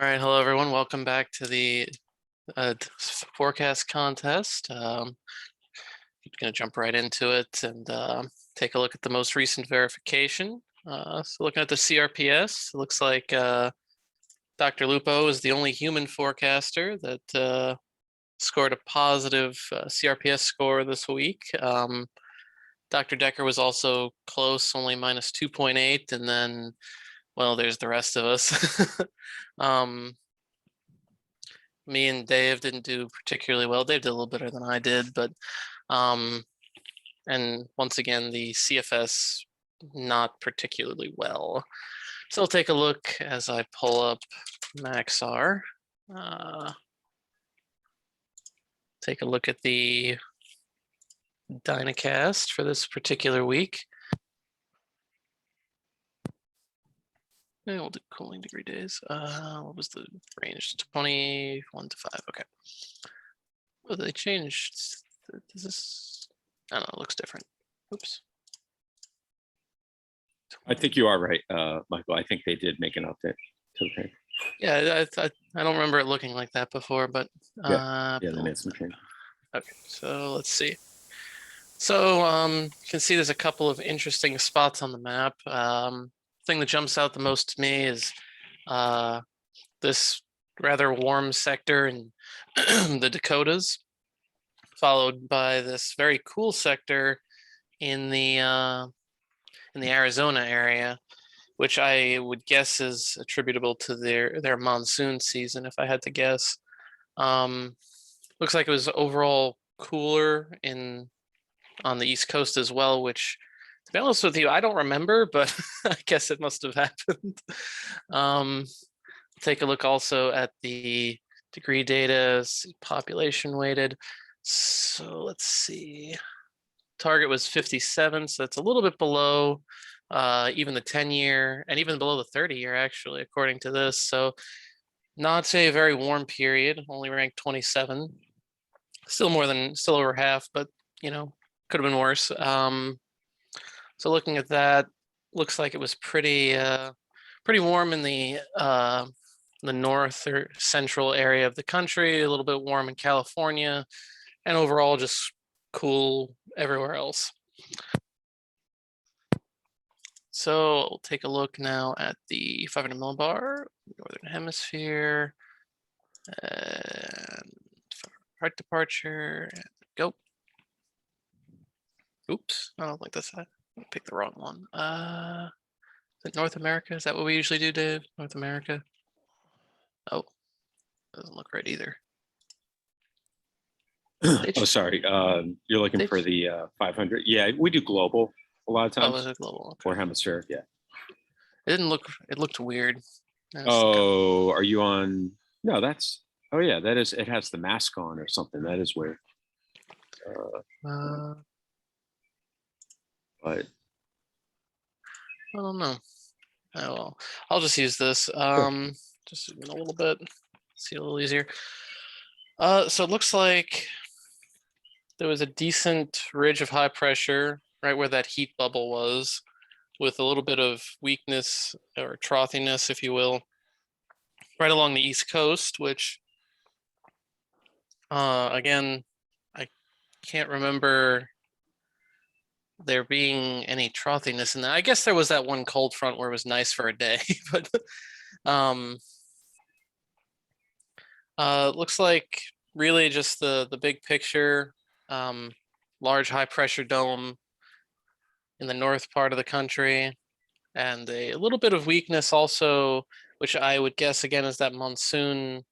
All right, hello everyone. Welcome back to the forecast contest. Going to jump right into it and take a look at the most recent verification. So looking at the CRPS, it looks like Dr. Lupo is the only human forecaster that scored a positive CRPS score this week. Dr. Decker was also close, only minus 2.8, and then, well, there's the rest of us. Me and Dave didn't do particularly well. Dave did a little better than I did, but and once again, the CFS not particularly well. So I'll take a look as I pull up Maxar. Take a look at the Dynacast for this particular week. And we'll do cooling degree days. What was the range? 21 to 5. Okay. Oh, they changed. Does this? I don't know. It looks different. Oops. I think you are right, Michael. I think they did make an update to the page. Yeah, I don't remember it looking like that before, but yeah, they made some change. Okay, so let's see. So you can see there's a couple of interesting spots on the map. Thing that jumps out the most to me is this rather warm sector in the Dakotas, followed by this very cool sector in the Arizona area, which I would guess is attributable to their monsoon season, if I had to guess. Looks like it was overall cooler on the East Coast as well, which, to be honest with you, I don't remember, but I guess it must have happened. Take a look also at the degree data, population weighted. So let's see. Target was 57, so that's a little bit below even the 10-year and even below the 30-year, actually, according to this. So not a very warm period, only ranked 27. Still over half, but could have been worse. So looking at that, looks like it was pretty warm in the north or central area of the country, a little bit warm in California, and overall just cool everywhere else. So we'll take a look now at the 500 millibar, Northern Hemisphere, and heart departure, and go. Oops, I don't think that's that. I picked the wrong one. Is it North America? Is that what we usually do, Dave? North America? Oh, doesn't look right either. Oh, sorry. You're looking for the 500. Yeah, we do global a lot of times. Oh, is it global? Okay. Or hemisphere, yeah. It didn't look, it looked weird. Oh, are you on? No, that's, oh yeah, that is, it has the mask on or something. That is weird. But I don't know. Oh, well, I'll just use this. Just zoom in a little bit, see a little easier. So it looks like there was a decent ridge of high pressure right where that heat bubble was, with a little bit of weakness or trothiness, if you will, right along the East Coast, which, again, I can't remember there being any trothiness in that. I guess there was that one cold front where it was nice for a day, but looks like really just the big picture, large high pressure dome in the north part of the country, and a little bit of weakness also, which I would guess again is that monsoon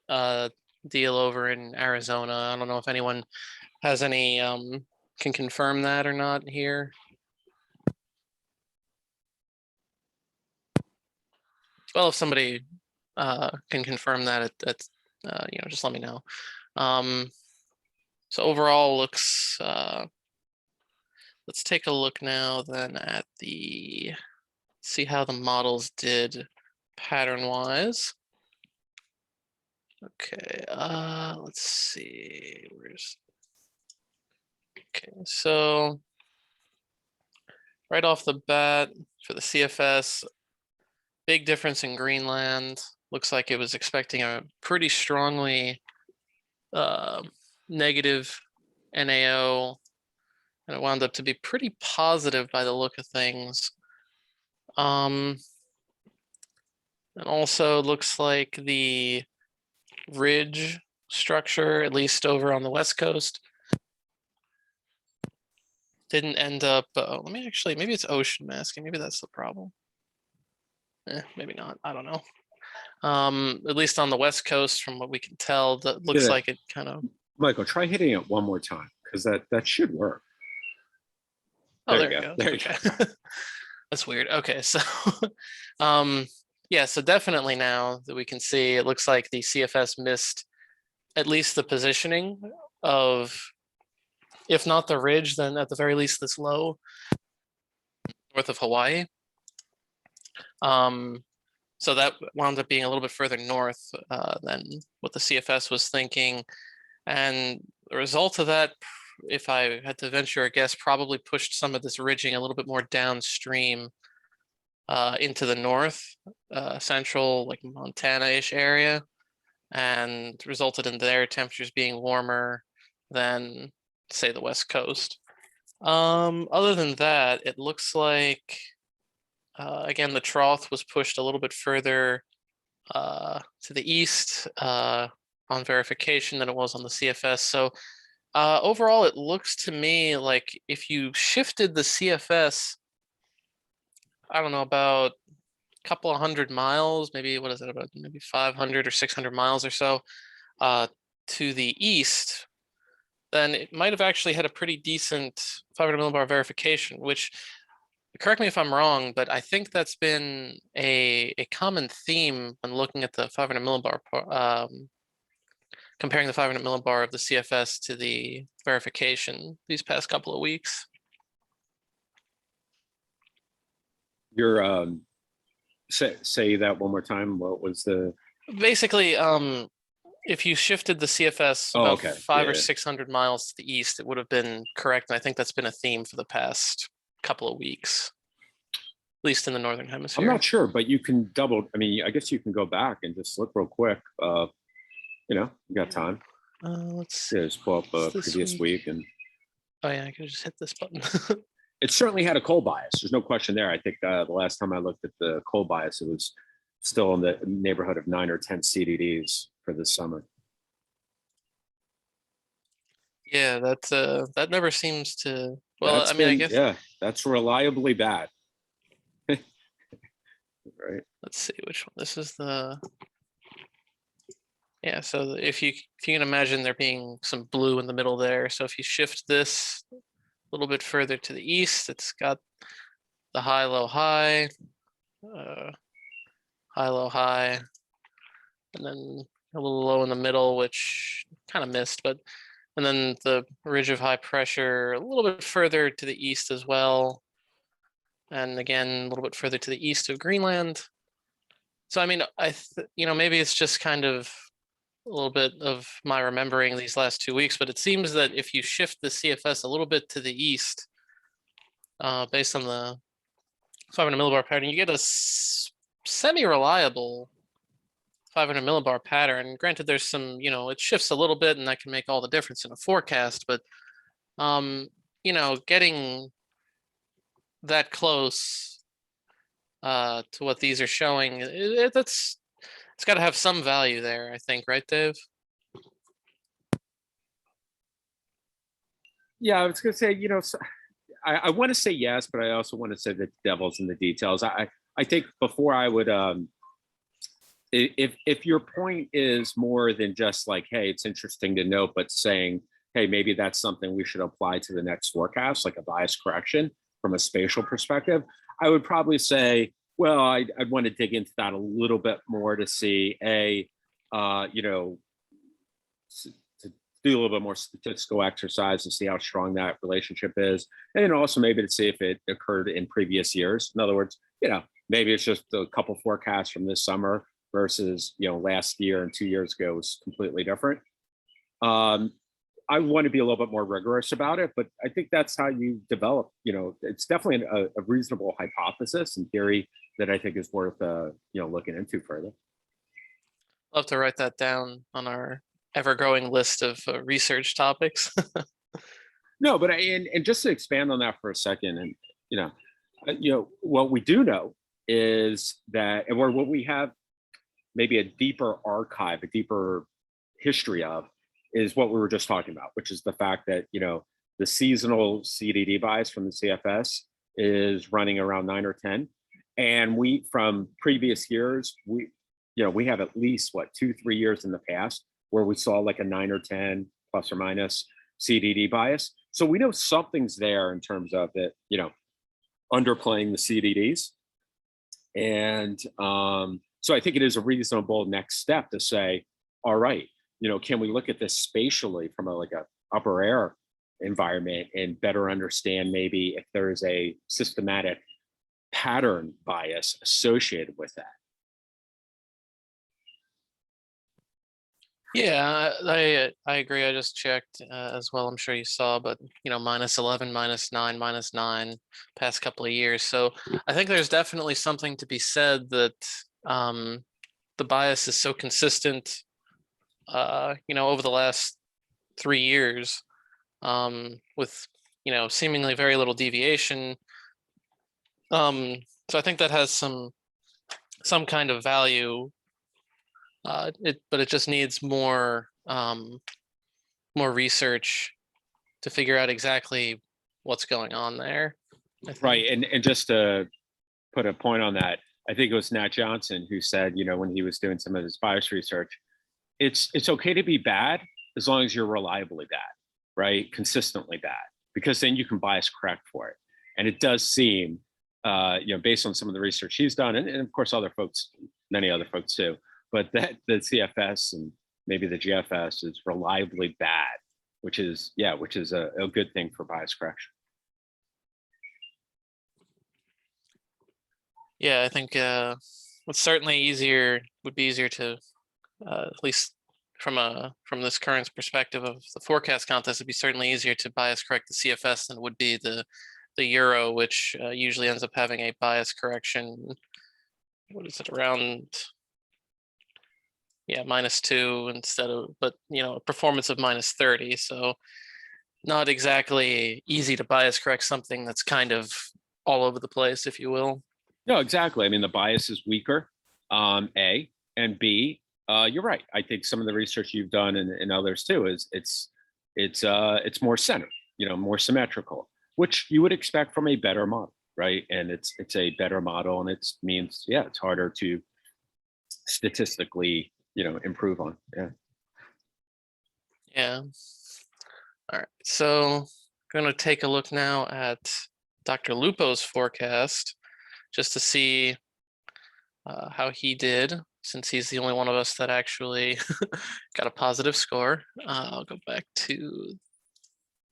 deal over in Arizona. I don't know if anyone has any can confirm that or not here. Well, if somebody can confirm that, that's just let me know. So overall looks, let's take a look now then at see how the models did pattern wise. Okay, let's see, okay, so right off the bat for the CFS, big difference in Greenland. looks like it was expecting a pretty strongly negative NAO, and it wound up to be pretty positive by the look of things. And also looks like the ridge structure, at least over on the West Coast, didn't end up, let me actually, maybe it's ocean masking. Maybe that's the problem. Maybe not. I don't know. At least on the West Coast, from what we can tell, that looks Yeah. like it kind of. Michael, try hitting it one more time because that should work. Oh, There there you it go. goes. There you Okay. go. That's weird. Okay, so yeah, so definitely now that we can see, it looks like the CFS missed at least the positioning of, if not the ridge, then at the very least this low north of Hawaii. So that wound up being a little bit further north than what the CFS was thinking. And the result of that, if I had to venture a guess, probably pushed some of this ridging a little bit more downstream into the north, central, like Montana-ish area, and resulted in their temperatures being warmer than, say, the West Coast. Other than that, it looks like, again, the trough was pushed a little bit further to the east on verification than it was on the CFS. So overall, it looks to me like if you shifted the CFS, I don't know, about a couple of 100 miles, maybe, what is it, about maybe 500 or 600 miles or so to the east, then it might have actually had a pretty decent 500 millibar verification, which, correct me if I'm wrong, but I think that's been a common theme when looking at the 500 millibar, comparing the 500 millibar of the CFS to the verification these past couple of weeks. You're say that one more time. What was the Basically, if you shifted the CFS Oh, about okay. 5 Yeah, or yeah. 600 miles to the east, it would have been correct. And I think that's been a theme for the past couple of weeks, at least in the Northern I'm Hemisphere. not sure, but you can double. I mean, I guess you can go back and just look real quick. You got time. Let's see. Yeah, just pull up What's this previous week, and Oh yeah, I could just hit this button. it certainly had a cold bias. There's no question there. I think the last time I looked at the cold bias, it was still in the neighborhood of 9 or 10 CDDs for this summer. Yeah, that never seems to. Well, That's I mean, I been, guess. yeah, that's reliably bad. Right. Let's see which one. This is the. Yeah, so if you can imagine there being some blue in the middle there. So if you shift this a little bit further to the east, it's got the high, low, high, high, low, high, and then a little low in the middle, which kind of missed, but and then the ridge of high pressure a little bit further to the east as well. And again, a little bit further to the east of Greenland. So I mean, maybe it's just kind of a little bit of my remembering these last 2 weeks, but it seems that if you shift the CFS a little bit to the east, based on the 500 millibar pattern, you get a semi-reliable 500 millibar pattern. Granted, there's some, it shifts a little bit, and that can make all the difference in a forecast. But, getting that close to what these are showing, it's got to have some value there, I think, right, Dave? Yeah, I was going to say, I want to say yes, but I also want to say that the devil's in the details. I think before I would, if your point is more than just like, hey, it's interesting to note, but saying, hey, maybe that's something we should apply to the next forecast, like a bias correction from a spatial perspective, I would probably say, well, I'd want to dig into that a little bit more to see to do a little bit more statistical exercise to see how strong that relationship is, and also maybe to see if it occurred in previous years. In other words, maybe it's just a couple forecasts from this summer versus last year and 2 years ago was completely different. I want to be a little bit more rigorous about it, but I think that's how you develop. It's definitely a reasonable hypothesis in theory that I think is worth looking into further. I'll have to write that down on our ever-growing list of research topics. No, but and just to expand on that for a second, and what we do know is that, and what we have maybe a deeper archive, a deeper history of, is what we were just talking about, which is the fact that the seasonal CDD bias from the CFS is running around 9 or 10, and we from previous years we have at least 2-3 years in the past where we saw like a 9 or 10 plus or minus CDD bias. So we know something's there in terms of it, underplaying the CDDs. And so I think it is a reasonable next step to say, all right, can we look at this spatially from a upper air environment and better understand maybe if there is a systematic pattern bias associated with that. Yeah, I agree. I just checked as well. I'm sure you saw, but -11, -9, -9 past couple of years. So I think there's definitely something to be said that the bias is so consistent, over the last 3 years, with seemingly very little deviation. So I think that has some kind of value. But it just needs more research to figure out exactly what's going on there. Right, and just to put a point on that, I think it was Nat Johnson who said, when he was doing some of his bias research, it's okay to be bad as long as you're reliably bad, right, consistently bad, because then you can bias correct for it. And it does seem, based on some of the research he's done, and of course other folks, many other folks too, but that the CFS and maybe the GFS is reliably bad, which is a good thing for bias correction. Yeah, I think it's certainly would be easier to, at least from this current perspective of the forecast contest, it'd be certainly easier to bias correct the CFS than it would be the Euro, which usually ends up having a bias correction. What is it, around? Yeah, -2 instead of, but a performance of -30. So not exactly easy to bias correct something that's kind of all over the place, if you will. No, exactly. I mean, the bias is weaker, A, and B, you're right. I think some of the research you've done and others too is it's more centered, more symmetrical, which you would expect from a better model, right? And it's a better model, and it means it's harder to statistically improve on. Yeah. All right. So I'm going to take a look now at Dr. Lupo's forecast just to see how he did, since he's the only one of us that actually got a positive score. I'll go back to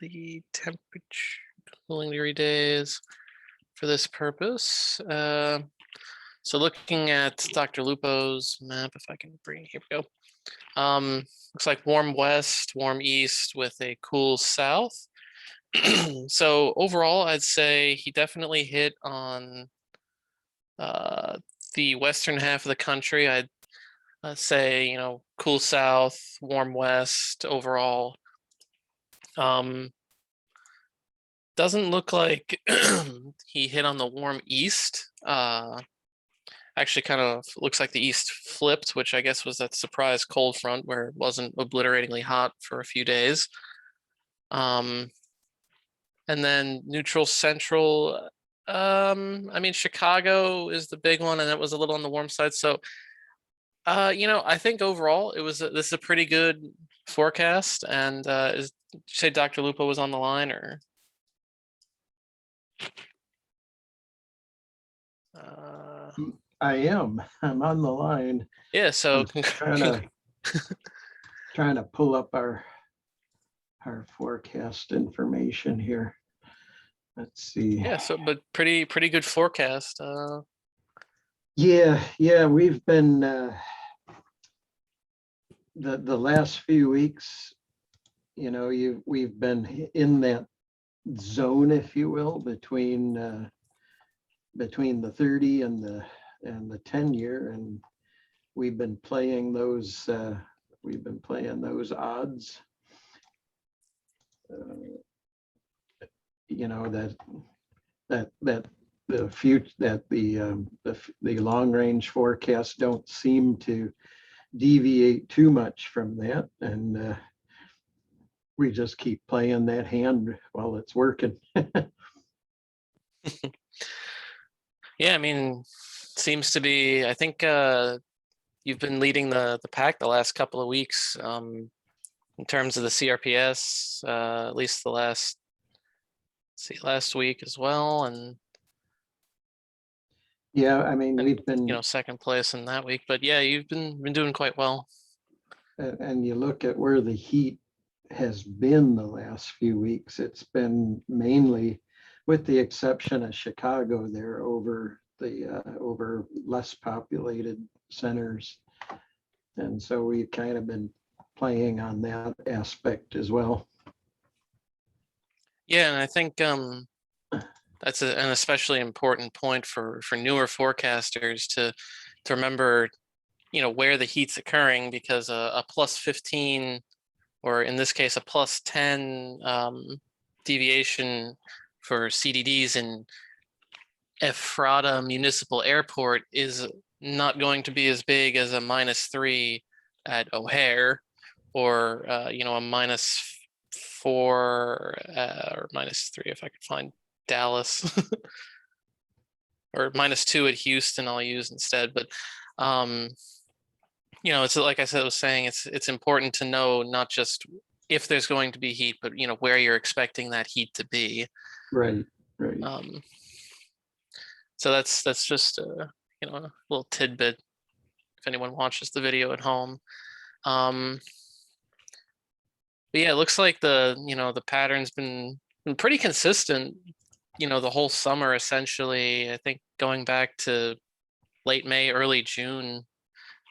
the temperature cooling degree days for this purpose. So looking at Dr. Lupo's map, if I can bring, here we go. Looks like warm west, warm east with a cool south. So overall, I'd say he definitely hit on the western half of the country. I'd say, cool south, warm west overall. Doesn't look like he hit on the warm east. Actually kind of looks like the east flipped, which I guess was that surprise cold front where it wasn't obliteratingly hot for a few days. And then neutral central, I mean, Chicago is the big one, and it was a little on the warm side. So, I think overall this is a pretty good forecast. And did you say Dr. Lupo was on the line, or? I am. I'm on the line. Yeah, so trying to pull up our forecast information here. Let's see. Yeah, so but pretty good forecast. Yeah, we've been the last few weeks, we've been in that zone, if you will, between the 30 and the 10 year, and we've been playing those odds. You know, that the future, that the long range forecasts don't seem to deviate too much from that, and we just keep playing that hand while it's working. Yeah, I mean, seems to be, I think you've been leading the pack the last couple of weeks in terms of the CRPS, at least the last week as well, and Yeah, I mean, we've been, you know, second place in that week. But yeah, you've been doing quite well. and you look at where the heat has been the last few weeks, it's been mainly, with the exception of Chicago, there over less populated centers. And so we've kind of been playing on that aspect as well. Yeah, and I think that's an especially important point for newer forecasters to remember, you know, where the heat's occurring, because a plus 15, or in this case a plus 10 deviation for CDDs in Ephrata Municipal Airport is not going to be as big as a -3 at O'Hare, or you know, a -4 or -3 if I could find Dallas, or -2 at Houston I'll use instead. But you know, it's like I said, I was saying, it's important to know not just if there's going to be heat, but you know, where you're expecting that heat to be. Right. So that's just you know, a little tidbit if anyone watches the video at home. But yeah, it looks like the pattern's been pretty consistent, you know, the whole summer essentially. I think going back to late May, early June,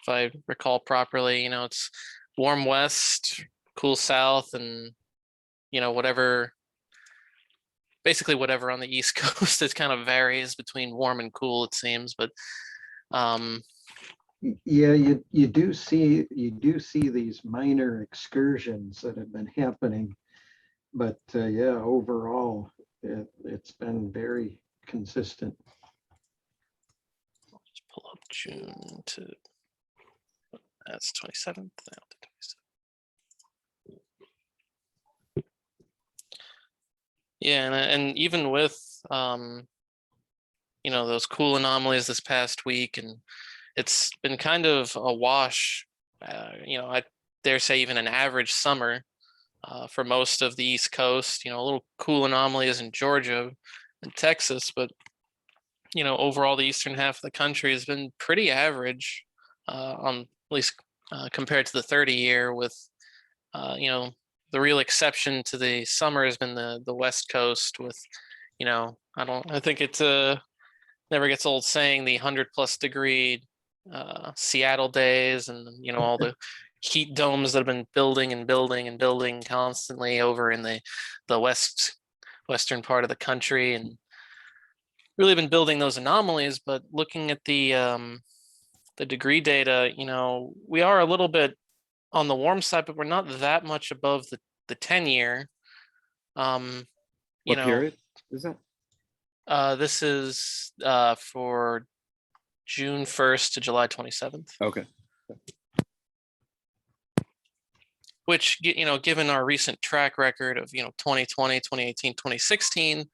if I recall properly. You know, it's warm west, cool south, and you know, basically whatever on the East Coast. It kind of varies between warm and cool, it seems. But yeah, you do see these minor excursions that have been happening, but yeah, overall it's been very consistent. Let's pull up June to, that's 27th now to 27th. Yeah, and even with you know, those cool anomalies this past week, and it's been kind of a wash, you know, I dare say even an average summer for most of the East Coast. You know, a little cool anomalies in Georgia and Texas, but you know, overall the eastern half of the country has been pretty average, on at least compared to the 30-year, with you know, the real exception to the summer has been the West Coast, with, you know, I think it never gets old saying the 100+ degree Seattle days, and you know, all the heat domes that have been building and building and building constantly over in the western part of the country, and really been building those anomalies. But looking at the degree data, you know, we are a little bit on the warm side, but we're not that much above the 10-year. What period is that? This is for June 1st to July 27th. Okay. Which, you know, given our recent track record of, you know, 2020, 2018, 2016,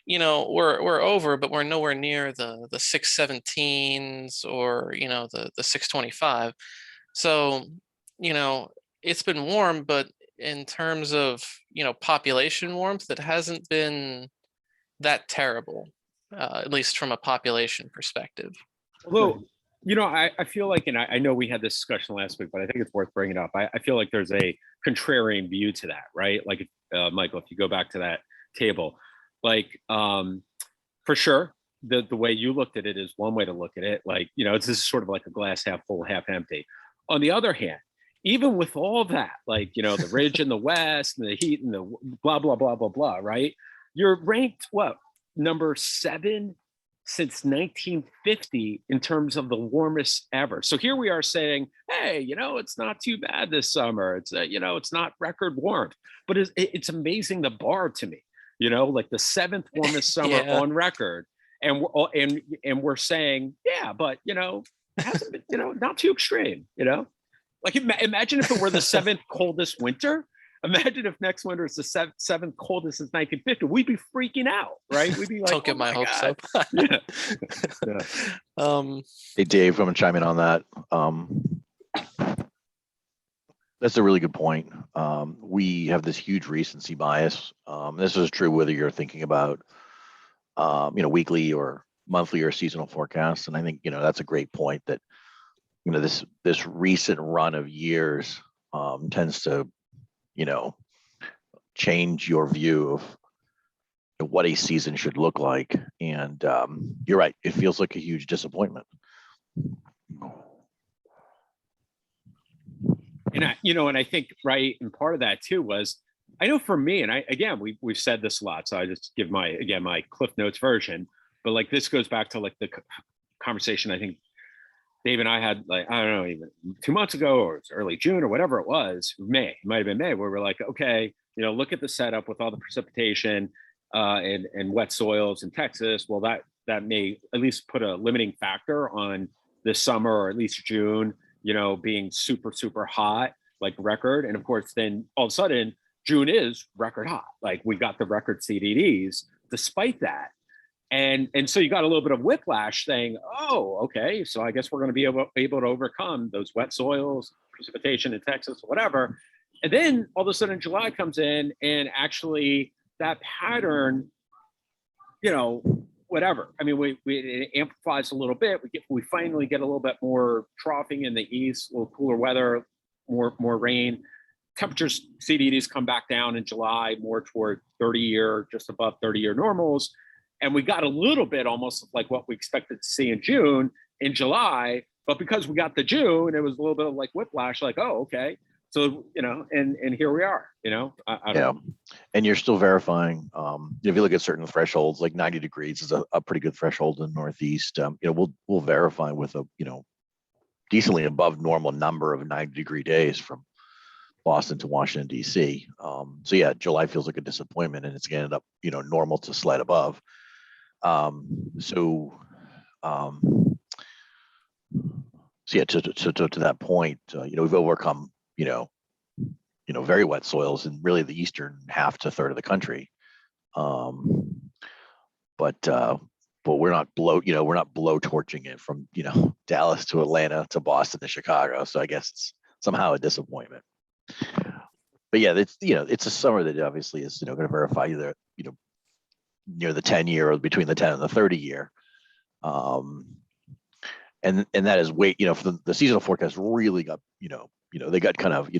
you know, we're over, but we're nowhere near the 617s or, you know, the 625. So, you know, it's been warm, but in terms of, you know, population warmth, it hasn't been that terrible, at least from a population perspective. Although, you know, I feel like, and I know we had this discussion last week, but I think it's worth bringing up. I feel like there's a contrarian view to that, right? Like, Michael, if you go back to that table, like, for sure, the way you looked at it is one way to look at it. Like, you know, this is sort of like a glass half full, half empty. On the other hand, even with all that, like, you know, the ridge in the west and the heat and the blah, blah, blah, blah, blah, right? You're ranked, what, number 7 since 1950 in terms of the warmest ever. So here we are saying, hey, it's not too bad this summer. It's it's not record warmth, but it's amazing the bar to me. Like the seventh warmest summer Yeah. on record, and we're saying, yeah, but it hasn't been, not too extreme. Like imagine if it were the seventh coldest winter. Imagine if next winter is the seventh coldest since 1950. We'd be freaking out, right? We'd be like, Don't get my hopes up. Yeah. Hey, Dave, I'm gonna chime in on that. That's a really good point. We have this huge recency bias. This is true whether you're thinking about, weekly or monthly or seasonal forecasts. And I think, that's a great point that, this recent run of years tends to, change your view of what a season should look like. And you're right, it feels like a huge disappointment. And I think, right, and part of that too was, I know for me, and we've said this a lot, so I just give my Cliff Notes version, but like this goes back to like the conversation I think Dave and I had, like, I don't know, even 2 months ago, or it's early June or whatever it was, May, it might have been May, where we're like, okay, look at the setup with all the precipitation and wet soils in Texas. Well, that may at least put a limiting factor on this summer, or at least June, being super, super hot, like record. And of course, then all of a sudden, June is record hot. Like we got the record CDDs despite that. And so you got a little bit of whiplash saying, oh, okay, so I guess we're going to be able to overcome those wet soils, precipitation in Texas, whatever. And then all of a sudden July comes in, and actually that pattern, whatever. I mean, it amplifies a little bit. We finally get a little bit more troughing in the east, a little cooler weather, more rain. Temperatures, CDDs come back down in July, more toward 30-year, just above 30-year normals. And we got a little bit almost like what we expected to see in June, in July. But because we got the June, it was a little bit of like whiplash, like, oh, okay. So, and here we are, I don't know. And you're still verifying, if you look at certain thresholds, like 90 degrees is a pretty good threshold in the Northeast. We'll verify with a, decently above normal number of 90-degree days from Boston to Washington, DC. So yeah, July feels like a disappointment, and it's going to end up, normal to slight above. So yeah, to that point, we've overcome, very wet soils in really the eastern half to third of the country. But we're not we're not blow torching it from, Dallas to Atlanta to Boston to Chicago. So I guess it's somehow a disappointment. But yeah, it's a summer that obviously is, going to verify either, near the 10-year or between the 10 and the 30-year. And that is for the seasonal forecast really got, they got kind of,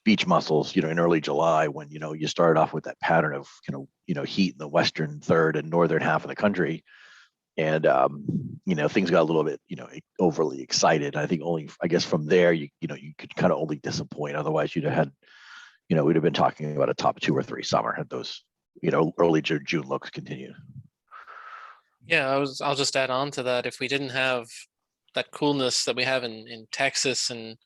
beach muscles, in early July when, you started off with that pattern of, heat in the western third and northern half of the country. And, things got a little bit, overly excited. I think I guess from there, you could kind of only disappoint. Otherwise you'd have had, we'd have been talking about a top 2 or 3 summer had those, early June looks continued. Yeah, I'll just add on to that. If we didn't have that coolness that we have in Texas and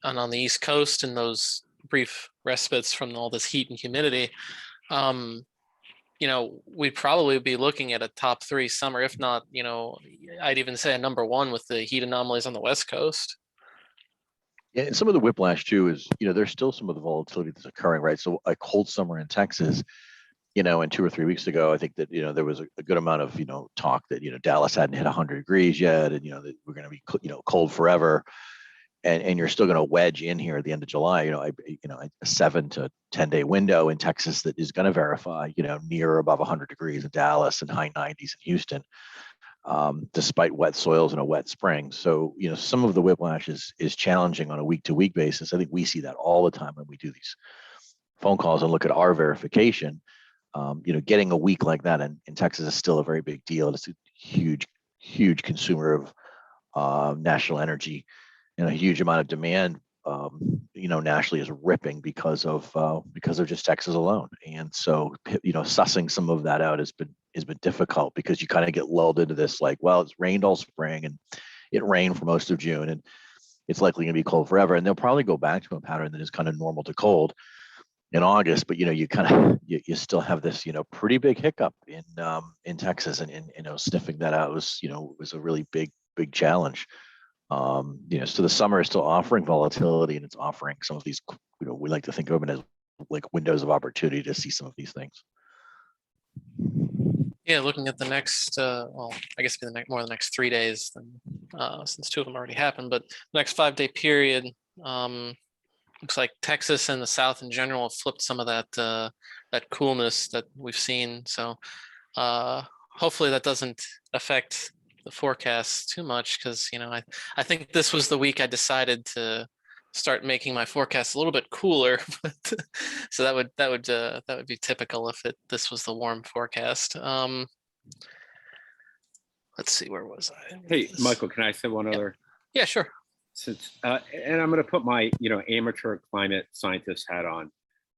on the East Coast, and those brief respites from all this heat and humidity, we'd probably be looking at a top 3 summer, if not, I'd even say a number 1 with the heat anomalies on the West Coast. Yeah, and some of the whiplash too is, there's still some of the volatility that's occurring, right? So a cold summer in Texas, and 2 or 3 weeks ago, I think that, there was a good amount of, talk that, Dallas hadn't hit 100 degrees yet, and, that we're going to be, cold forever. And you're still going to wedge in here at the end of July, a 7 to 10 day window in Texas that is going to verify, near or above 100 degrees in Dallas and high 90s in Houston, despite wet soils and a wet spring. So, some of the whiplash is challenging on a week to week basis. I think we see that all the time when we do these phone calls and look at our verification. Getting a week like that in Texas is still a very big deal. It's a huge consumer of national energy, and a huge amount of demand, nationally is ripping because of just Texas alone. And so, sussing some of that out has been difficult because you kind of get lulled into this like, well, it's rained all spring and it rained for most of June and it's likely going to be cold forever. And they'll probably go back to a pattern that is kind of normal to cold in August. But you kind of you still have this pretty big hiccup in Texas, and sniffing that out was a really big challenge. So the summer is still offering volatility, and it's offering some of these, we like to think of it as like windows of opportunity to see some of these things. Yeah, looking at the next, well, I guess it'd be more the next 3 days, than, since 2 of them already happened, but the next 5-day period, looks like Texas and the South in general have flipped some of that coolness that we've seen. So hopefully that doesn't affect the forecast too much, because I think this was the week I decided to start making my forecast a little bit cooler. But so that would be typical if this was the warm forecast. Let's see, where was I? Hey, Michael, can I say one other? Yeah, sure. Since and I'm going to put my amateur climate scientist hat on,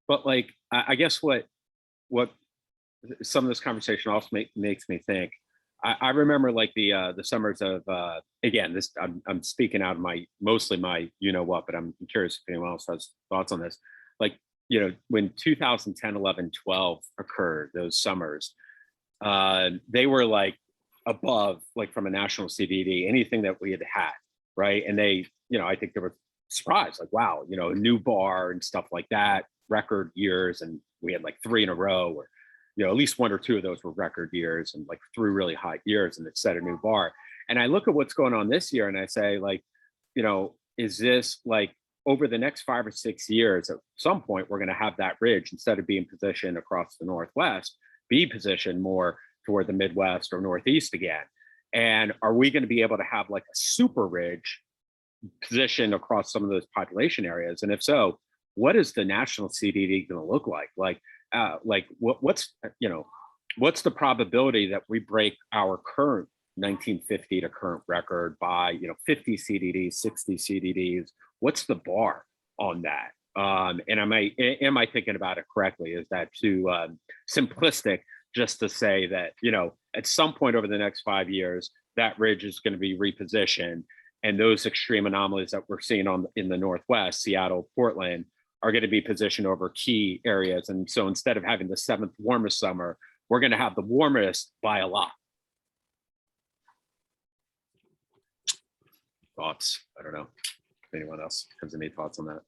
but like I guess what some of this conversation also makes me think. I remember like the summers of again, this I'm speaking out of mostly my but I'm curious if anyone else has thoughts on this. Like when 2010, 11, 12 occurred, those summers, they were like above, like from a national CDD, anything that we had, right? And they, I think they were surprised, like, wow, a new bar and stuff like that, record years, and we had like 3 in a row, or at least 1 or 2 of those were record years, and like 3 really hot years, and it set a new bar. And I look at what's going on this year, and I say, like, is this like over the next 5 or 6 years, at some point we're going to have that ridge, instead of being positioned across the Northwest, be positioned more toward the Midwest or Northeast again. And are we going to be able to have like a super ridge position across some of those population areas? And if so, what is the national CDD going to look like? Like what's the probability that we break our current 1950 to current record by 50 CDDs, 60 CDDs? What's the bar on that? And am I thinking about it correctly? Is that too simplistic, just to say that at some point over the next 5 years, that ridge is going to be repositioned, and those extreme anomalies that we're seeing in the Northwest, Seattle, Portland, are going to be positioned over key areas. And so instead of having the 7th warmest summer, we're going to have the warmest by a lot. Thoughts? I don't know if anyone else has any thoughts on that.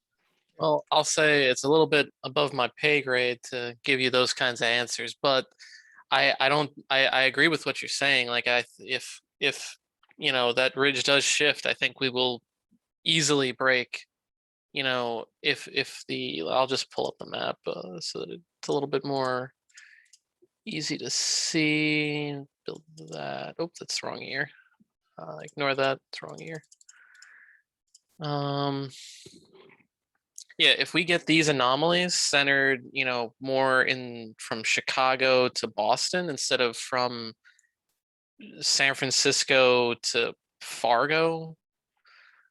Well, I'll say it's a little bit above my pay grade to give you those kinds of answers, but I agree with what you're saying. Like if that ridge does shift, I think we will easily break. I'll just pull up the map so that it's a little bit more easy to see. Build that. Oh, that's the wrong year. Ignore that. It's wrong year. Yeah, if we get these anomalies centered, more from Chicago to Boston instead of from San Francisco to Fargo,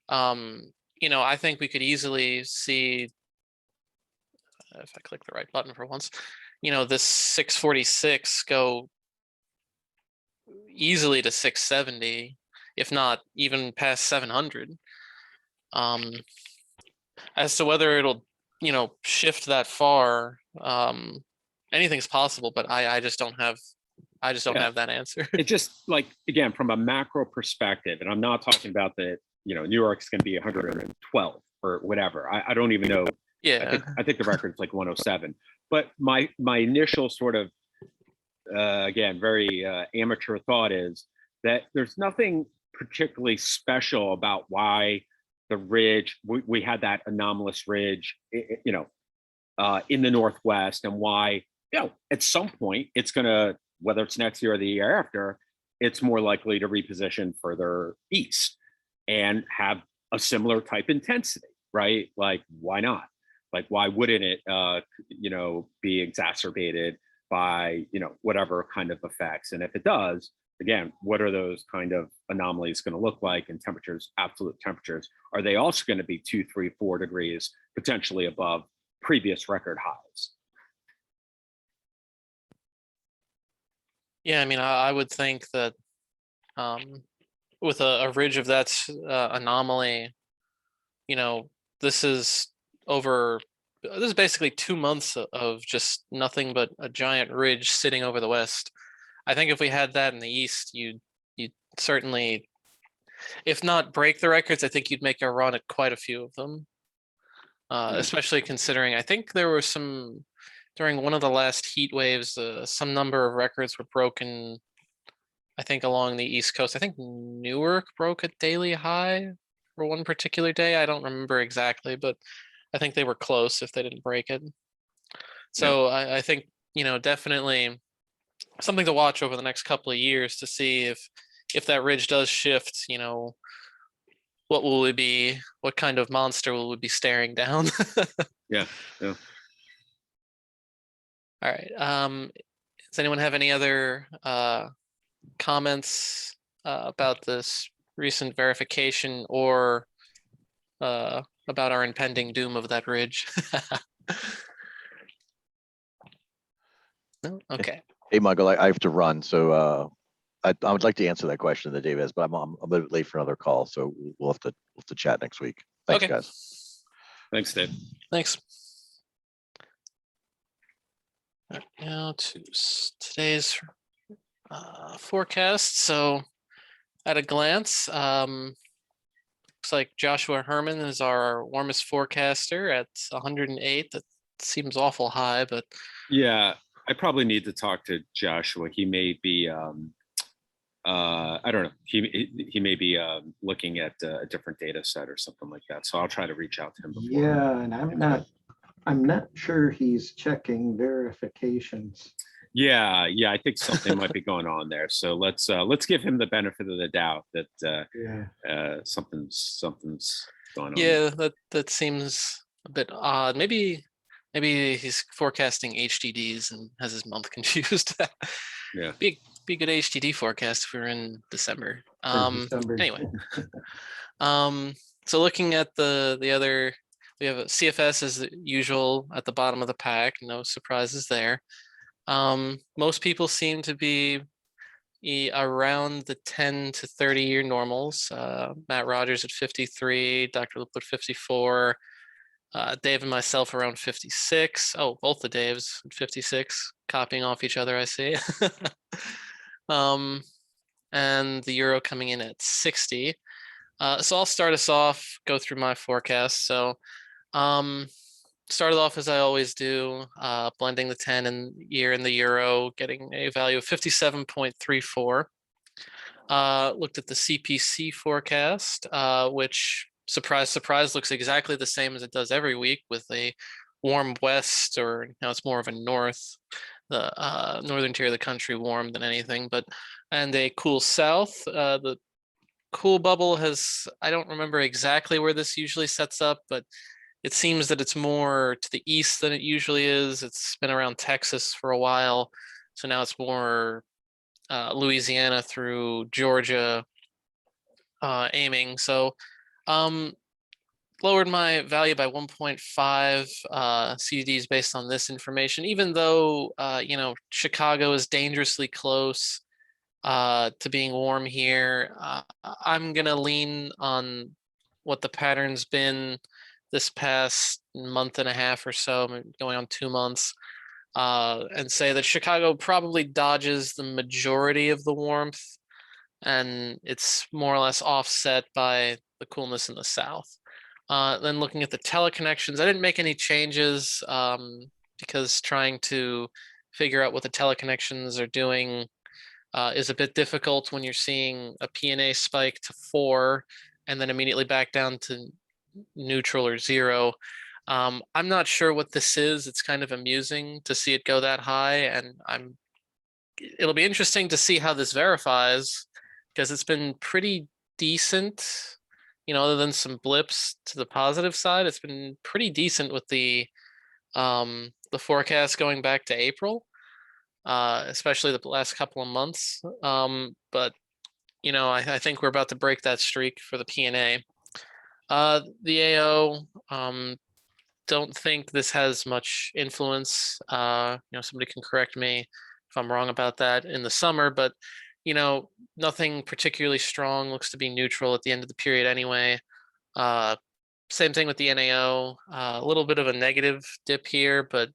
I think we could easily see, if I click the right button for once, this 646 go easily to 670, if not even past 700. As to whether it'll, shift that far, anything's possible, but I just don't have that answer. It just, like, again, from a macro perspective, and I'm not talking about the, New York's going to be 112 or whatever. I don't even know. Yeah. I think the record's like 107. But my initial sort of, again, very amateur thought is that there's nothing particularly special about why the ridge, we had that anomalous ridge, in the Northwest, and why, at some point it's going to, whether it's next year or the year after, it's more likely to reposition further east and have a similar type intensity, right? Like, why not? Like, why wouldn't it, be exacerbated by, whatever kind of effects? And if it does, again, what are those kind of anomalies going to look like? And temperatures, absolute temperatures, are they also going to be 2, 3, 4 degrees potentially above previous record highs? Yeah, I mean, I would think that with a ridge of that anomaly, you know, this is basically 2 months of just nothing but a giant ridge sitting over the west. I think if we had that in the east, you'd certainly, if not break the records, I think you'd make a run at quite a few of them. Especially considering I think there were some during one of the last heat waves, some number of records were broken. I think along the East Coast. I think Newark broke a daily high for one particular day. I don't remember exactly, but I think they were close if they didn't break it. So I think, definitely something to watch over the next couple of years to see if that ridge does shift, what will we be, what kind of monster will we be staring down? Yeah. All right. Does anyone have any other comments about this recent verification or about our impending doom of that ridge? No? Okay. Hey, Michael, I have to run, so I would like to answer that question that Dave has, but I'm a bit late for another call, so we'll have to chat next week. Thanks, Okay. guys. Thanks, Dave. Thanks. All right, now to today's forecast. So at a glance, looks like Joshua Herman is our warmest forecaster at 108. That seems awful high, but Yeah, I probably need to talk to Joshua. He may be, I don't know. He may be looking at a different data set or something like that. So I'll try to reach out to him before. Yeah, and I'm not sure he's checking verifications. Yeah, I think something might be going on there. So let's give him the benefit of the doubt that something's going on. yeah, that seems a bit odd. Maybe he's forecasting HDDs and has his month confused. Yeah. Be a good HDD forecast if we were in December. December. Anyway. So looking at the other, we have a CFS as usual at the bottom of the pack. No surprises there. Most people seem to be around the 10 to 30 year normals. Matt Rogers at 53, Dr. Lipwood 54, Dave and myself around 56. Oh, both the Daves at 56, copying off each other, I see. And the Euro coming in at 60. So I'll start us off, go through my forecast. So started off as I always do, blending the 10 and year in the Euro, getting a value of 57.34. Looked at the CPC forecast, which, surprise, surprise, looks exactly the same as it does every week with a warm west, or now it's more of a north, the northern tier of the country warm than anything, and a cool south. The cool bubble has, I don't remember exactly where this usually sets up, but it seems that it's more to the east than it usually is. It's been around Texas for a while, so now it's more Louisiana through Georgia aiming. So lowered my value by 1.5 CDs based on this information, even though Chicago is dangerously close to being warm here. I'm gonna lean on what the pattern's been this past month and a half or so, going on 2 months, and say that Chicago probably dodges the majority of the warmth, and it's more or less offset by the coolness in the south. Then looking at the teleconnections, I didn't make any changes because trying to figure out what the teleconnections are doing is a bit difficult when you're seeing a PNA spike to 4 and then immediately back down to neutral or 0. I'm not sure what this is. It's kind of amusing to see it go that high, and it'll be interesting to see how this verifies, because it's been pretty decent, other than some blips to the positive side. It's been pretty decent with the forecast going back to April, especially the last couple of months. But I think we're about to break that streak for the PNA. The AO, don't think this has much influence. Somebody can correct me I'm wrong about that in the summer, but nothing particularly strong, looks to be neutral at the end of the period anyway. Same thing with the NAO, a little bit of a negative dip here, but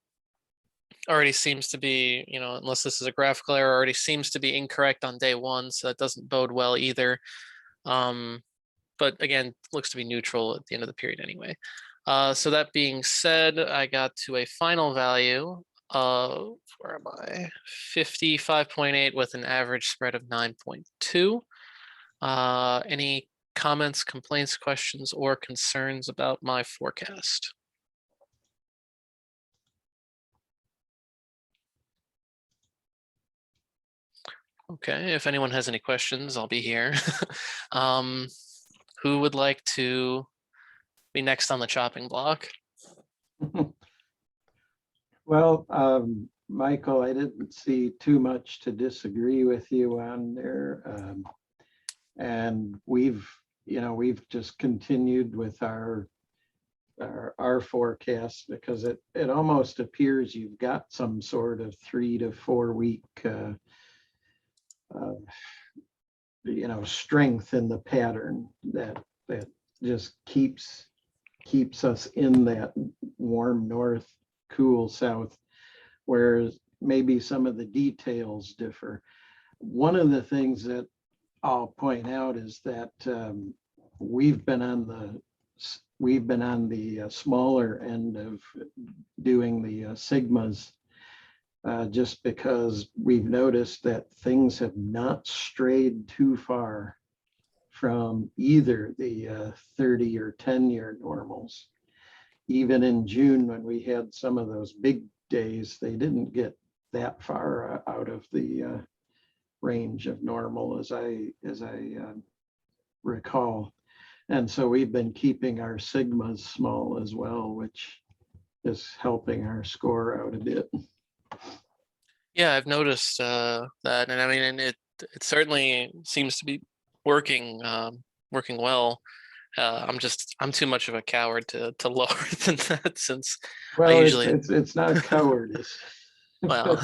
already seems to be, unless this is a graphical error, already seems to be incorrect on day one, so that doesn't bode well either. But again, looks to be neutral at the end of the period anyway. So that being said, I got to a final value of, where am I? 55.8 with an average spread of 9.2. Any comments, complaints, questions, or concerns about my forecast? Okay, if anyone has any questions, I'll be here. Who would like to be next on the chopping block? Well, Michael, I didn't see too much to disagree with you on there. And we've just continued with our forecast, because it almost appears you've got some sort of 3 to 4 week strength in the pattern that just keeps us in that warm north, cool south, whereas maybe some of the details differ. One of the things that I'll point out is that we've been on the smaller end of doing the sigmas, just because we've noticed that things have not strayed too far from either the 30 or 10-year normals. Even in June, when we had some of those big days, they didn't get that far out of the range of normal, as I recall. And so we've been keeping our sigmas small as well, which is helping our score out a bit. Yeah, I've noticed that, and I mean, and it certainly seems to be working well. I'm too much of a coward to lower than that, since Well, usually it's not cowardice. well,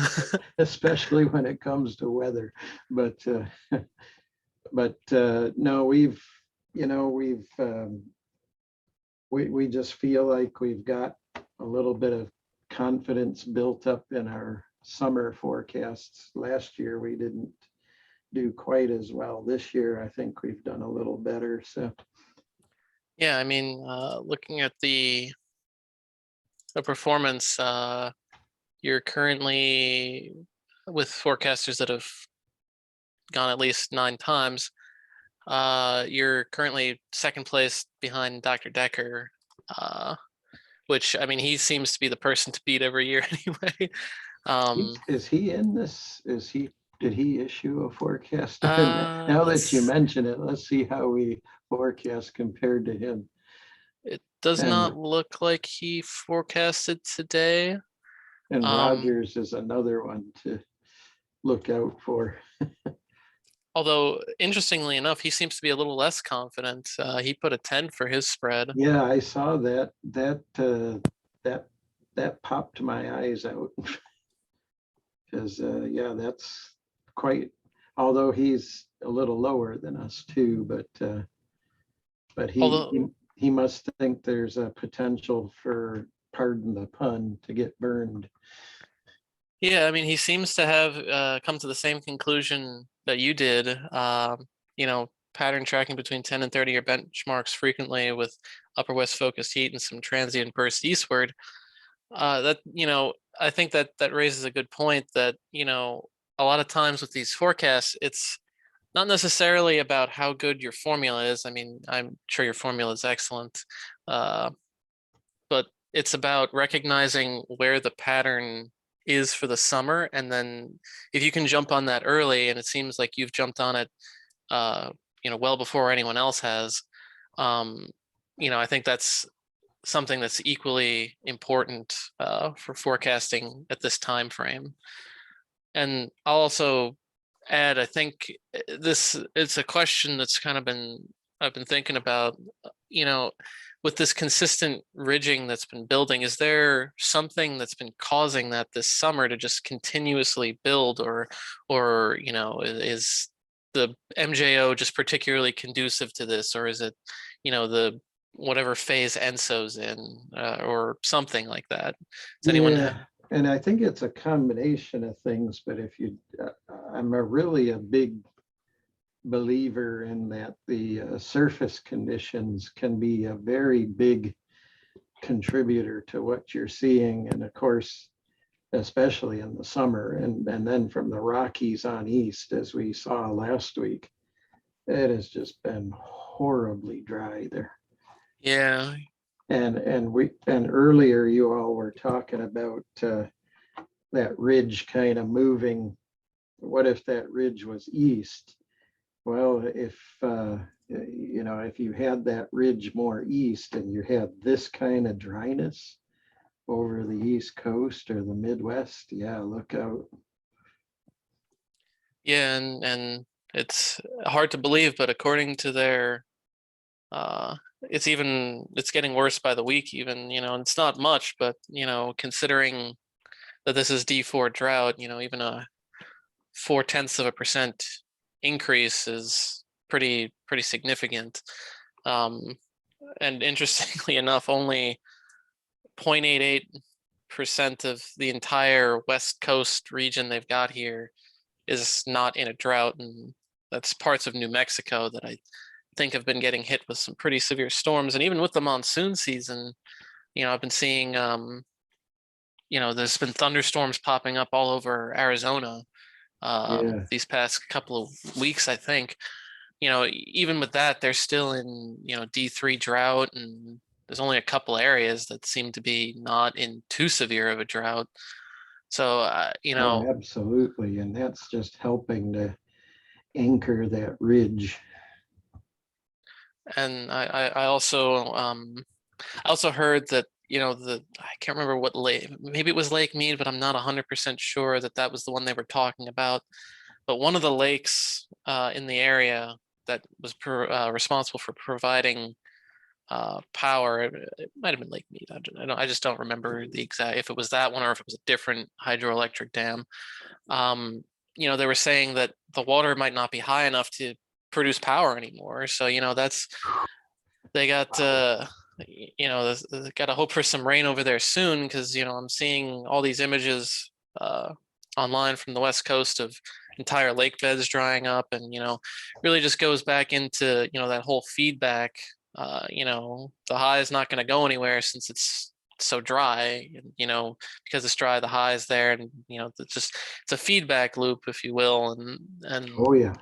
Especially when it comes to weather. But no, we just feel like we've got a little bit of confidence built up in our summer forecasts. Last year we didn't do quite as well. This year I think we've done a little better. So yeah, I mean, looking at the performance, you're currently, with forecasters that have gone at least 9 times, you're currently second place behind Dr. Decker, which, I mean, he seems to be the person to beat every year anyway. is he in this? Did he issue a forecast? Now that you mention it, let's see how we forecast compared to him. It does And- not look like he forecasted today. And Rogers is another one to look out for. Although, interestingly enough, he seems to be a little less confident. He put a 10 for his spread. Yeah, I saw that. That popped my eyes out. Because yeah, that's quite. Although he's a little lower than us too, but he must think there's a potential for, pardon the pun, to get burned. Yeah, I mean, he seems to have come to the same conclusion that you did. Pattern tracking between 10 and 30-year benchmarks frequently with upper west focused heat and some transient burst eastward. That, I think that raises a good point that, a lot of times with these forecasts, it's not necessarily about how good your formula is. I mean, I'm sure your formula is excellent, but it's about recognizing where the pattern is for the summer, and then if you can jump on that early, and it seems like you've jumped on it well before anyone else has, I think that's something that's equally important for forecasting at this time frame. And I'll also add, I think it's a question that's kind of I've been thinking about, with this consistent ridging that's been building, is there something that's been causing that this summer to just continuously build, or is the MJO just particularly conducive to this, or is it, the whatever phase ENSO's in, or something like that? Does anyone Yeah, and I think it's a combination of things, but I'm really a big believer in that the surface conditions can be a very big contributor to what you're seeing. And of course, especially in the summer, and then from the Rockies on east, as we saw last week, it has just been horribly dry there. Yeah. And earlier you all were talking about that ridge kind of moving. What if that ridge was east? Well, if you had that ridge more east and you had this kind of dryness over the East Coast or the Midwest, yeah, look out. Yeah, and it's hard to believe, but according to their it's getting worse by the week even, and it's not much, but considering that this is D4 drought, even a 0.4% increase is pretty significant. And interestingly enough, only 0.88% of the entire West Coast region they've got here is not in a drought, and that's parts of New Mexico that I think have been getting hit with some pretty severe storms. And even with the monsoon season, I've been seeing there's been thunderstorms popping up all over Arizona Yeah. these past couple of weeks, I think. Even with that, they're still in D3 drought, and there's only a couple areas that seem to be not in too severe of a drought. So Oh, absolutely. And that's just helping to anchor that ridge. and I also heard that I can't remember what lake, maybe it was Lake Mead, but I'm not 100% sure that was the one they were talking about. But one of the lakes in the area that was responsible for providing power, it might have been Lake Mead. I just don't remember the exact, if it was that one or if it was a different hydroelectric dam. They were saying that the water might not be high enough to produce power anymore. So they got they got to hope for some rain over there soon, because I'm seeing all these images online from the West Coast of entire lake beds drying up, and really just goes back into that whole feedback. The high is not going to go anywhere since it's so dry, and because it's dry, the high is there, and it's a feedback loop, if you will, and Oh, yeah.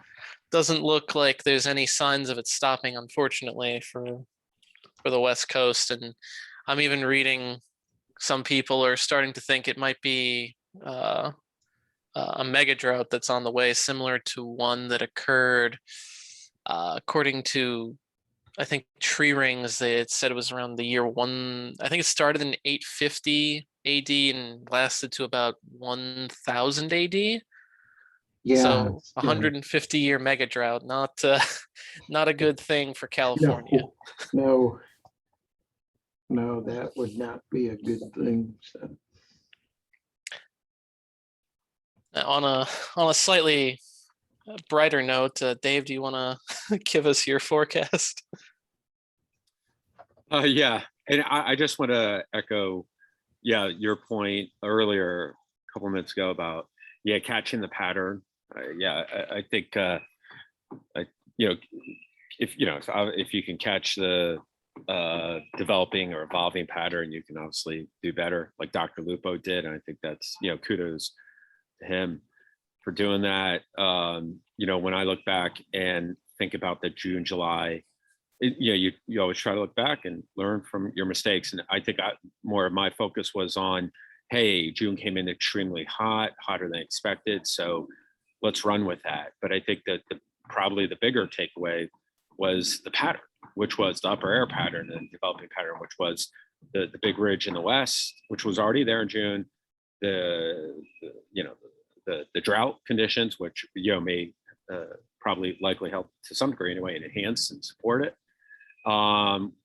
doesn't look like there's any signs of it stopping, unfortunately, for the West Coast. And I'm even reading some people are starting to think it might be a mega drought that's on the way, similar to one that occurred, according to, I think, Tree Rings. It said it was around the year one. I think it started in 850 AD and lasted to about 1000 AD. Yeah. So 150-year mega drought, not not a good thing for California. No, that would not be a good thing. So. On a slightly brighter note, Dave, do you want to give us your forecast? Yeah, and I just want to echo, your point earlier a couple minutes ago about catching the pattern. I think if you can catch the developing or evolving pattern, you can obviously do better, like Dr. Lupo did, and I think that's kudos to him for doing that. When I look back and think about the June, July, you always try to look back and learn from your mistakes. And I think more of my focus was on, hey, June came in extremely hot, hotter than expected, so let's run with that. But I think that probably the bigger takeaway was the pattern, which was the upper air pattern and developing pattern, which was the big ridge in the west, which was already there in June. The drought conditions, which may probably likely help to some degree anyway and enhance and support it.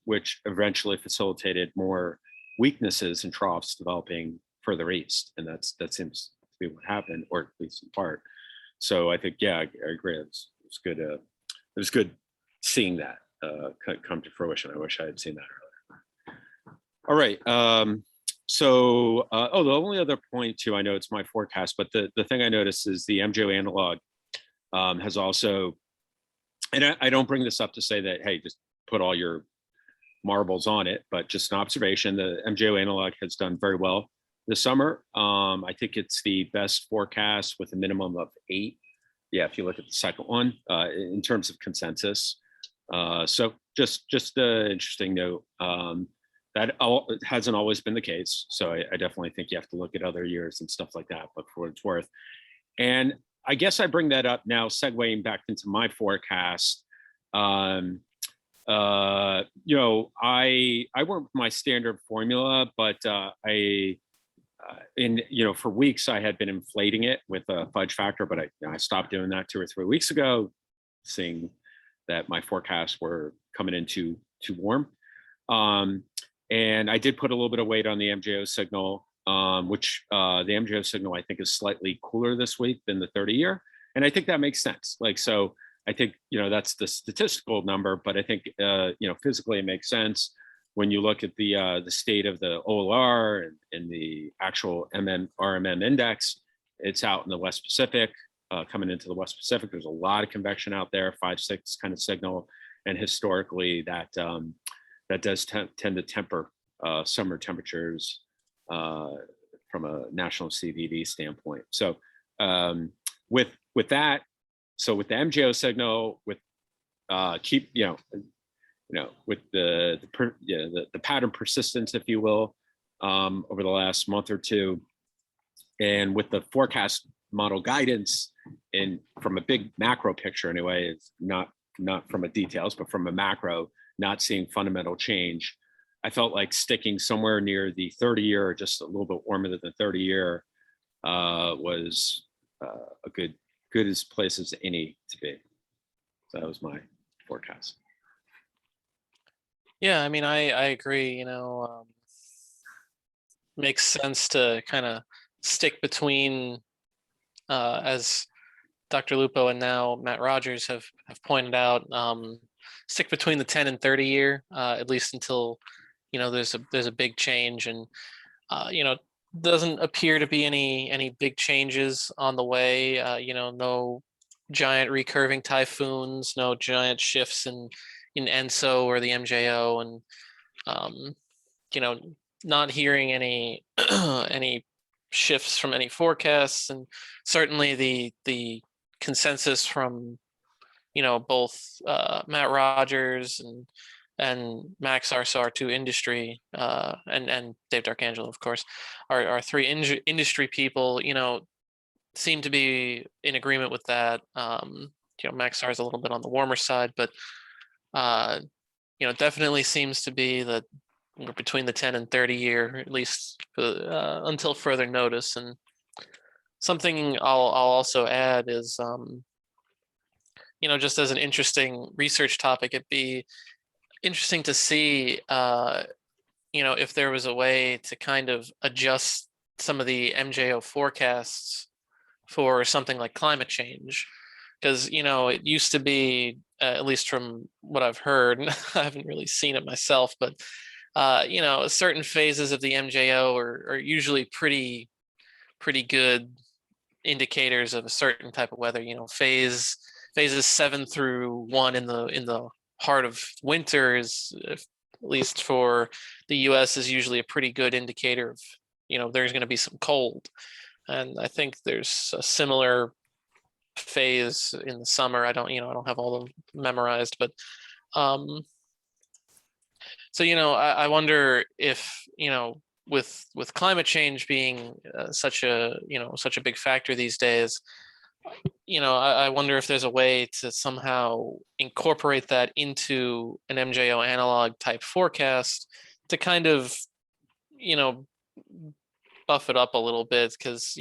which eventually facilitated more weaknesses and troughs developing further east. And that seems to be what happened, or at least in part. So I think, yeah, I agree. It's good. It was good seeing that come to fruition. I wish I had seen that earlier. All right. The only other point too, I know it's my forecast, but the thing I noticed is the MJO analog has also, and I don't bring this up to say that, hey, just put all your marbles on it, but just an observation, the MJO analog has done very well this summer. I think it's the best forecast with a minimum of 8. Yeah, if you look at the second one, in terms of consensus. So just an interesting note. That hasn't always been the case. So I definitely think you have to look at other years and stuff like that, but for what it's worth. And I guess I bring that up now, segueing back into my forecast. I went with my standard formula, but for weeks I had been inflating it with a fudge factor, but I stopped doing that 2 or 3 weeks ago, seeing that my forecasts were coming in too warm. And I did put a little bit of weight on the MJO signal, which the MJO signal I think is slightly cooler this week than the 30-year. And I think that makes sense. So I think, that's the statistical number, but I think, physically it makes sense when you look at the state of the OLR and the actual RMM index. It's out in the West Pacific, coming into the West Pacific. There's a lot of convection out there, 5-6 kind of signal. And historically that does tend to temper summer temperatures from a national CVD standpoint. So with that, so with the MJO signal, with with the pattern persistence, if you will, over the last month or two, and with the forecast model guidance, and from a big macro picture anyway, it's not from a details, but from a macro, not seeing fundamental change, I felt like sticking somewhere near the 30-year or just a little bit warmer than the 30-year was a good as place as any to be. So that was my forecast. Yeah, I mean, I agree. Makes sense to kind of stick between, as Dr. Lupo and now Matt Rogers have pointed out, stick between the 10 and 30-year, at least until there's a big change, and doesn't appear to be any big changes on the way. No giant recurving typhoons, no giant shifts in ENSO or the MJO, and not hearing any any shifts from any forecasts, and certainly the consensus from both Matt Rogers and Max Arso, our 2 industry, and Dave D'Arcangelo, of course, our 3 industry people, seem to be in agreement with that. Max Arso is a little bit on the warmer side, but definitely seems to be that we're between the 10 and 30-year, at least until further notice. And something I'll also add is, just as an interesting research topic, it'd be interesting to see, if there was a way to kind of adjust some of the MJO forecasts for something like climate change. Because, it used to be, at least from what I've heard, I haven't really seen it myself, but, certain phases of the MJO are usually pretty good indicators of a certain type of weather. Phases 7 through 1 in the heart of winter is, at least for the US, is usually a pretty good indicator of, there's going to be some cold. And I think there's a similar phase in the summer. I don't have all of them memorized, but so I wonder if with climate change being such a big factor these days, I wonder if there's a way to somehow incorporate that into an MJO analog type forecast to kind of buff it up a little bit, because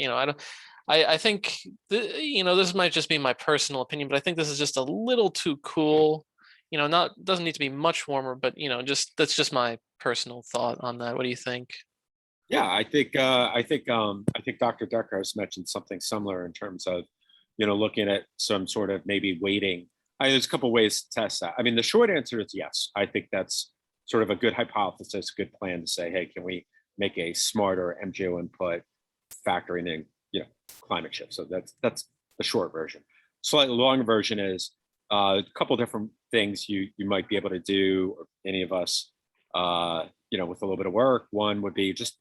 I think this might just be my personal opinion, but I think this is just a little too cool not doesn't need to be much warmer, but just that's just my personal thought on that. What do you think? Yeah, I think Dr. Decker has mentioned something similar in terms of, looking at some sort of maybe waiting. There's a couple ways to test that. I mean, the short answer is yes. I think that's sort of a good hypothesis, a good plan to say, hey, can we make a smarter MGO input factoring in, climate shift? So that's the short version. Slightly longer version is a couple different things you might be able to do, or any of us, with a little bit of work. One would be just,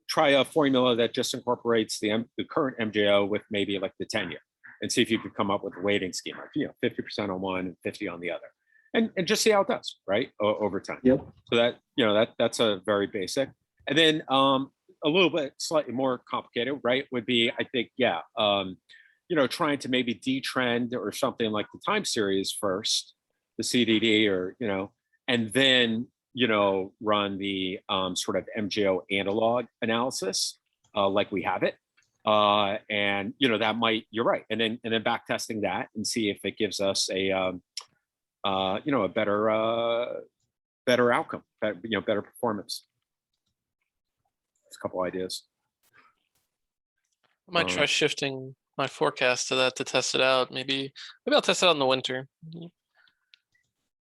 try a formula that just incorporates the current MJO with maybe like the 10-year, and see if you could come up with a weighting scheme, like, 50% on one and 50 on the other, and just see how it does, right, over time. Yep. So that's a very basic. And then a little bit slightly more complicated, right, would be, I think, trying to maybe detrend or something like the time series first, the CDD, or, and then, run the sort of MJO analog analysis like we have it. And, that might, you're right. And then back testing that and see if it gives us a better outcome, better performance. It's a couple ideas. I might try shifting my forecast to that to test it out. Maybe I'll test it out in the winter.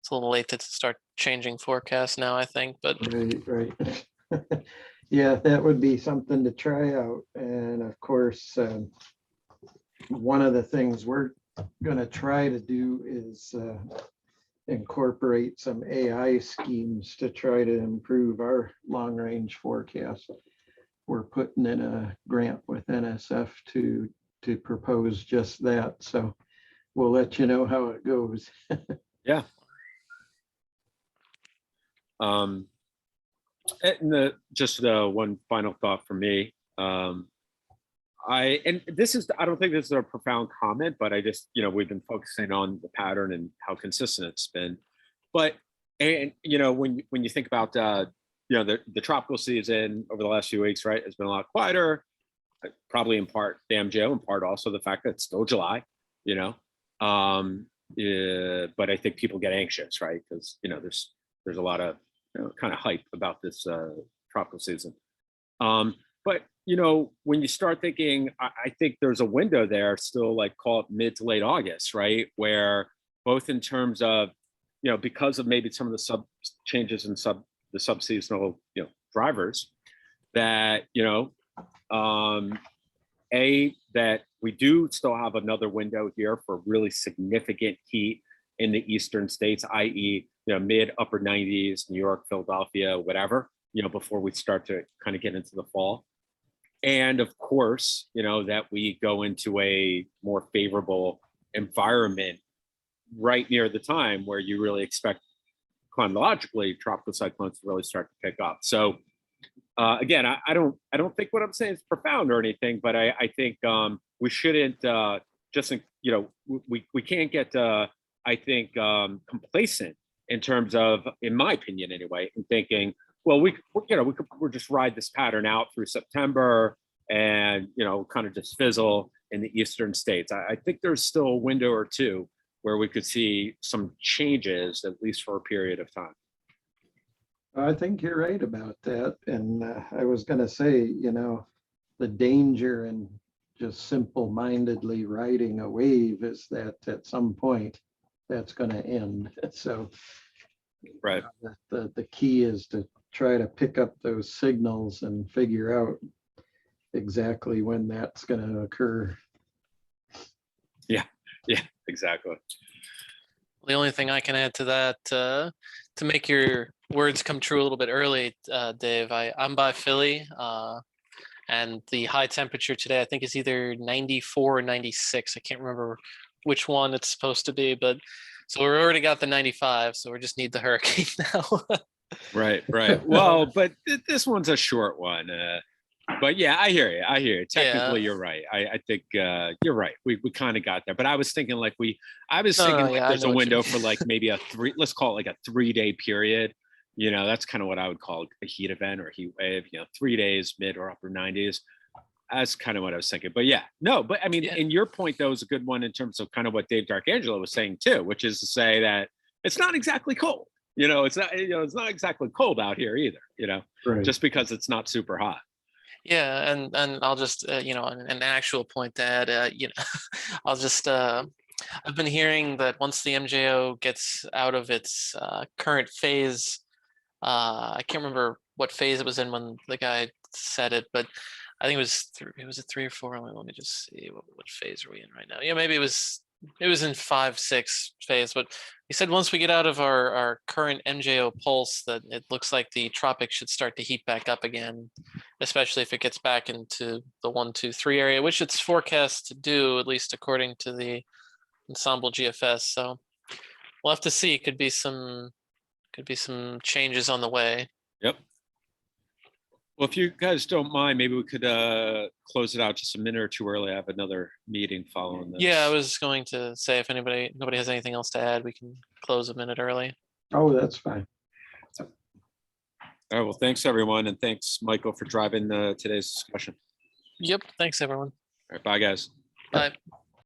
It's a little late to start changing forecasts now, I think, but Right. Yeah, that would be something to try out. And of course, one of the things we're going to try to do is incorporate some AI schemes to try to improve our long range forecast. We're putting in a grant with NSF to propose just that. So we'll let you know how it goes. Yeah. And just one final thought from me. I don't think this is a profound comment, but I just, we've been focusing on the pattern and how consistent it's been. But, when you think about, the tropical season over the last few weeks, right, has been a lot quieter, probably in part the MJO, in part also the fact that it's still July, but I think people get anxious, right? Because, there's a lot of kind of hype about this tropical season. But, when you start thinking, I think there's a window there still, like, call it mid to late August, right? Where both in terms of, because of maybe some of the changes in the subseasonal, drivers, that, that we do still have another window here for really significant heat in the eastern states, i.e., mid upper 90s, New York, Philadelphia, whatever, before we start to kind of get into the fall. And of course, that we go into a more favorable environment right near the time where you really expect climatologically tropical cyclones to really start to pick up. So again, I don't think what I'm saying is profound or anything, but I think we shouldn't just, we can't get, I think, complacent in terms of, in my opinion anyway, in thinking, well, we're just ride this pattern out through September and, kind of just fizzle in the eastern states. I think there's still a window or two where we could see some changes, at least for a period of time. I think you're right about that. And I was going to say, the danger in just simple-mindedly riding a wave is that at some point that's going to end. So right. The key is to try to pick up those signals and figure out exactly when that's going to occur. Yeah, exactly. The only thing I can add to that, to make your words come true a little bit early, Dave, I'm by Philly, and the high temperature today, I think, is either 94 or 96. I can't remember which one it's supposed to be, but so we're already got the 95, so we just need the hurricane now. Right. Well, but this one's a short one. But yeah, I hear you. Technically, You're right. I think you're right. We kind of got there. But I was thinking there's a window for like maybe let's call it like a 3-day period. That's kind of what I would call a heat event or a heat wave, 3 days, mid or upper 90s. That's kind of what I was thinking. But yeah, no, but I mean, Yeah. and your point though is a good one in terms of kind of what Dave D'Arcangelo was saying too, which is to say that it's not exactly cold. It's not, it's not exactly cold out here either, Right. just because it's not super hot. Yeah, and I'll just an actual point to add, I'll just I've been hearing that once the MJO gets out of its current phase, I can't remember what phase it was in when the guy said it, but I think it was a 3 or 4. Let me just see what phase are we in right now. Yeah, maybe it was in 5, 6 phase, but he said once we get out of our current MJO pulse, that it looks like the tropics should start to heat back up again, especially if it gets back into the 1, 2, 3 area, which it's forecast to do, at least according to the Ensemble GFS. So we'll have to see. Could be some changes on the way. Yep. Well, if you guys don't mind, maybe we could close it out just a minute or two early. I have another meeting following this. Yeah, I was going to say if nobody has anything else to add, we can close a minute early. Oh, that's fine. All right. Well, thanks everyone, and thanks Michael for driving today's discussion. Yep. Thanks, everyone. All right. Bye, guys. Bye.